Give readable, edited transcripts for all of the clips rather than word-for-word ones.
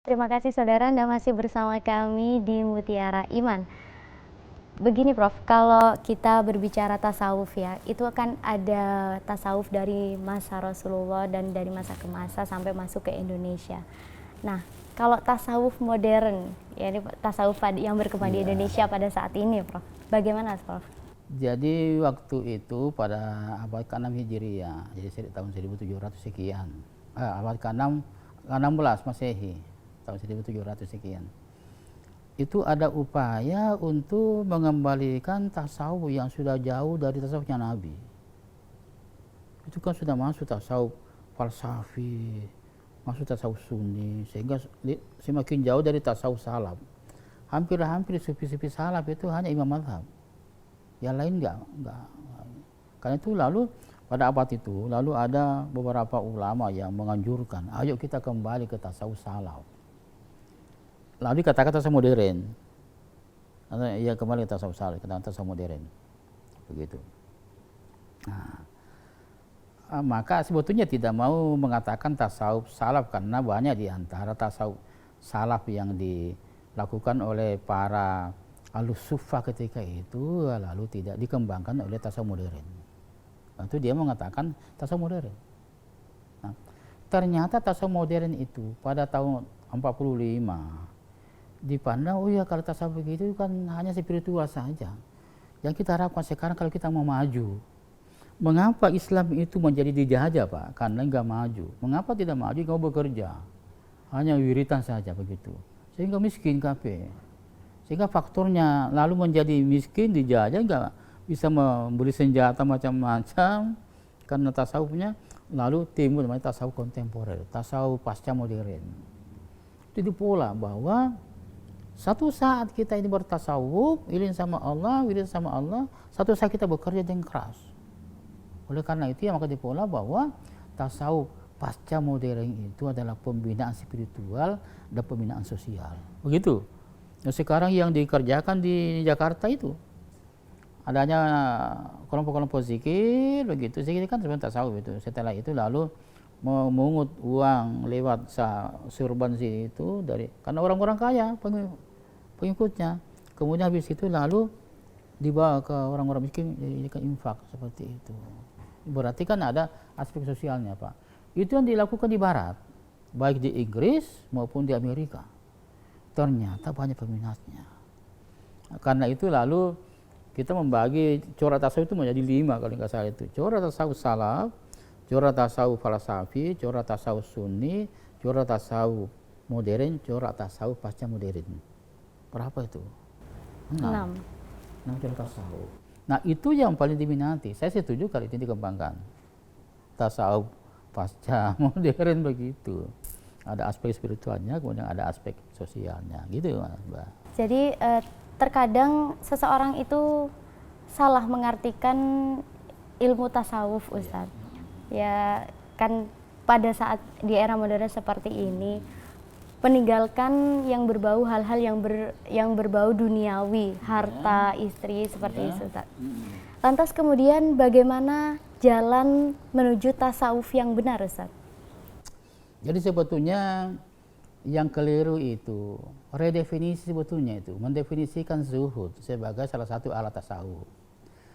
Terima kasih saudara Anda masih bersama kami di Mutiara Iman. Begini Prof, kalau kita berbicara tasawuf ya, itu kan ada tasawuf dari masa Rasulullah dan dari masa ke masa sampai masuk ke Indonesia. Nah, kalau tasawuf modern, ya ini tasawuf yang berkembang di Indonesia pada saat ini Prof, bagaimana Prof? Jadi waktu itu pada abad ke-6 Hijriah, jadi tahun 1700 sekian. Abad ke-6, 16 Masehi, tahun 1700 sekian. Itu ada upaya untuk mengembalikan tasawuf yang sudah jauh dari tasawufnya Nabi. Itu kan sudah masuk tasawuf falsafi, masuk tasawuf sunni, sehingga semakin jauh dari tasawuf salaf. Hampir-hampir sufi-sufi salaf itu hanya imam mazhab. Yang lain enggak. Karena itu lalu pada abad itu lalu ada beberapa ulama yang menganjurkan, ayo kita kembali ke tasawuf salaf. Lalu dikatakan tasawuf modern. Ya kembali ke tasawuf salaf, katakan tasawuf modern. Begitu. Maka sebetulnya tidak mau mengatakan tasawuf salaf karena banyak di antara tasawuf salaf yang dilakukan oleh para Al-Sufa ketika itu lalu tidak dikembangkan oleh tasawuf modern. Itu dia mengatakan tasawuf modern. Nah, ternyata tasawuf modern itu pada tahun 45 dipandang, oh ya kalau tasawuf begitu kan hanya spiritual saja. Yang kita harapkan sekarang kalau kita mau maju, mengapa Islam itu menjadi dijajah Pak? Karena nggak maju. Mengapa tidak maju? Nggak bekerja, hanya wiritan saja begitu, sehingga miskin kabeh. Sehingga faktornya lalu menjadi miskin, dijajah, nggak bisa membeli senjata macam-macam karena tasawufnya. Lalu timbul namanya tasawuf kontemporer, tasawuf pasca modern. Jadi pola bahwa satu saat kita ini bertasawuf, iling sama Allah, wirid sama Allah, satu saat kita bekerja dengan keras. Oleh karena itu ya maka dipola bahwa tasawuf pasca modern itu adalah pembinaan spiritual dan pembinaan sosial. Begitu. Nah, sekarang yang dikerjakan di Jakarta itu adanya kelompok-kelompok zikir begitu. Zikir kan sebenarnya tasawuf itu. Setelah itu lalu memungut uang lewat surban itu dari karena orang-orang kaya pengikutnya. Kemudian habis itu lalu dibawa ke orang-orang miskin dijadikan infak seperti itu. Berarti kan ada aspek sosialnya Pak. Itu yang dilakukan di Barat, baik di Inggris maupun di Amerika. Ternyata banyak peminatnya. Karena itu lalu kita membagi corak tasawuf itu menjadi 5 kalau nggak salah itu. Corak tasawuf salaf, corak tasawuf falsafi, corak tasawuf sunni, corak tasawuf modern, corak tasawuf pasca modern. Berapa itu? 6 corak tasawuf. Nah itu yang paling diminati. Saya setuju kalau itu dikembangkan. Tasawuf pasca modern begitu. Ada aspek spiritualnya, kemudian ada aspek sosialnya, gitu Mbak. Jadi terkadang seseorang itu salah mengartikan ilmu tasawuf Ustadz. Ya kan pada saat di era modern seperti ini meninggalkan yang berbau hal-hal yang berbau duniawi, harta, istri seperti itu Ustadz. Lantas kemudian bagaimana jalan menuju tasawuf yang benar Ustadz? Jadi sebetulnya yang keliru itu redefinisi sebetulnya itu mendefinisikan zuhud sebagai salah satu alat tasawuf.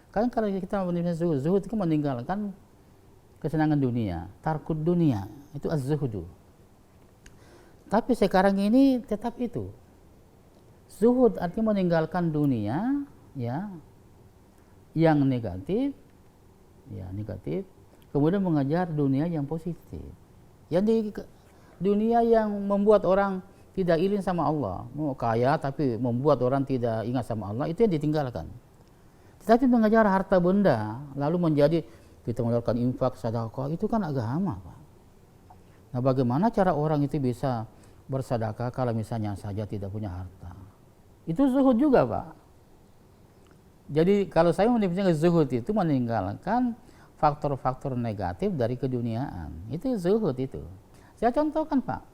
Kan kalau kita mendefinisikan zuhud itu meninggalkan kesenangan dunia, tarkud dunia, itu az-zuhudu. Tapi sekarang ini tetap itu. Zuhud artinya meninggalkan dunia ya yang negatif, kemudian mengejar dunia yang positif. Yang di dunia yang membuat orang tidak iling sama Allah, mau kaya tapi membuat orang tidak ingat sama Allah, itu yang ditinggalkan. Tetapi mengejar harta benda, lalu menjadi kita mengeluarkan infak, sedekah, itu kan agama Pak. Nah bagaimana cara orang itu bisa bersedekah kalau misalnya saja tidak punya harta? Itu zuhud juga Pak. Jadi kalau saya mendefinisikan zuhud itu meninggalkan faktor-faktor negatif dari keduniaan. Itu zuhud itu. Saya contohkan Pak.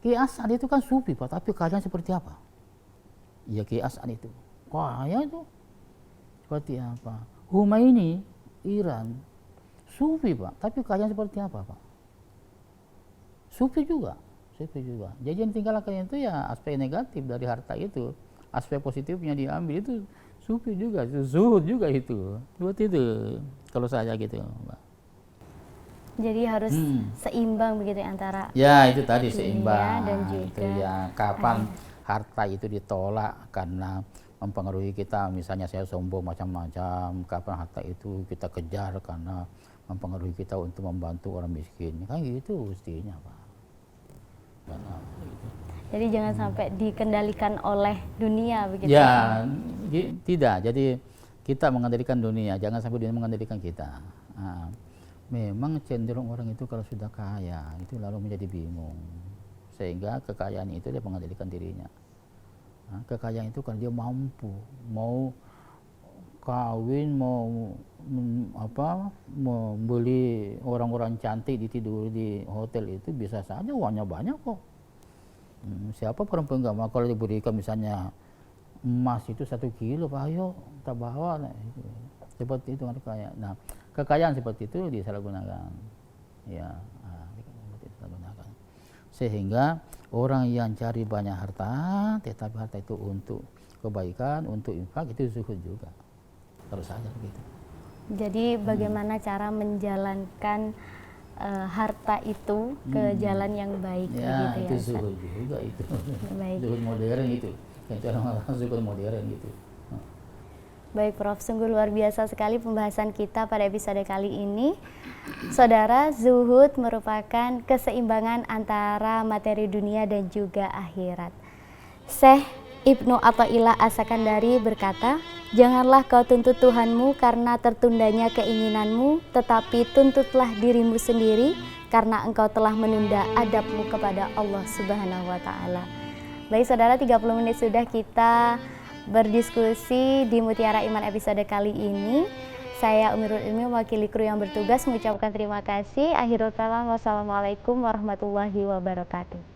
Kiai As'ad itu kan sufi Pak, tapi kajian seperti apa? Ya Kiai As'ad itu. Kaya itu. Seperti apa? Humaini, Iran. Sufi Pak, tapi kajian seperti apa Pak? Sufi juga. Sufi juga. Jadi yang tinggalkan itu ya aspek negatif dari harta itu, aspek positifnya diambil itu sufi juga, itu zuhud juga itu. Seperti itu kalau saya gitu, Mbak. Jadi harus seimbang begitu ya antara Ya itu tadi dunia seimbang. dan Itu juga ya kapan harta itu ditolak karena mempengaruhi kita, misalnya saya sombong macam-macam, kapan harta itu kita kejar karena mempengaruhi kita untuk membantu orang miskin, kan gitu mestinya, Pak. Karena, gitu. jadi jangan sampai dikendalikan oleh dunia begitu. Ya, tidak. Jadi kita mengendalikan dunia, jangan sampai dunia mengendalikan kita. Nah, memang cenderung orang itu kalau sudah kaya itu lalu menjadi bingung, sehingga kekayaan itu dia mengendalikan dirinya. Nah, kekayaan itu kan dia mampu, mau kawin, mau membeli orang-orang cantik ditidur di hotel itu bisa saja, uangnya banyak kok. Siapa perempuan nggak mau kalau diberikan misalnya emas itu 1 kilo, Pak, ayo kita bawa. Nah, seperti itu kan kayak. Nah, kekayaan seperti itu disalahgunakan, ya, disalahgunakan. Sehingga orang yang cari banyak harta, tetapi harta itu untuk kebaikan, untuk infak, itu zuhud juga. Terus saja begitu. Jadi bagaimana cara menjalankan harta itu ke jalan yang baik Ya, begitu itu ya, Ustaz? zuhud juga itu. Baik. Zuhud modern itu. Itu orang-orang zuhud modern gitu. Baik Prof, sungguh luar biasa sekali pembahasan kita pada episode kali ini. Saudara, zuhud merupakan keseimbangan antara materi dunia dan juga akhirat. Syekh Ibnu Athaillah As-Sakandari berkata, "Janganlah kau tuntut Tuhanmu karena tertundanya keinginanmu, tetapi tuntutlah dirimu sendiri karena engkau telah menunda adabmu kepada Allah Subhanahu wa Ta'ala." Baik saudara, 30 menit sudah kita berdiskusi di Mutiara Iman episode kali ini. Saya Umirul Ilmi, mewakili kru yang bertugas mengucapkan terima kasih. Akhirul kalam, wassalamualaikum warahmatullahi wabarakatuh.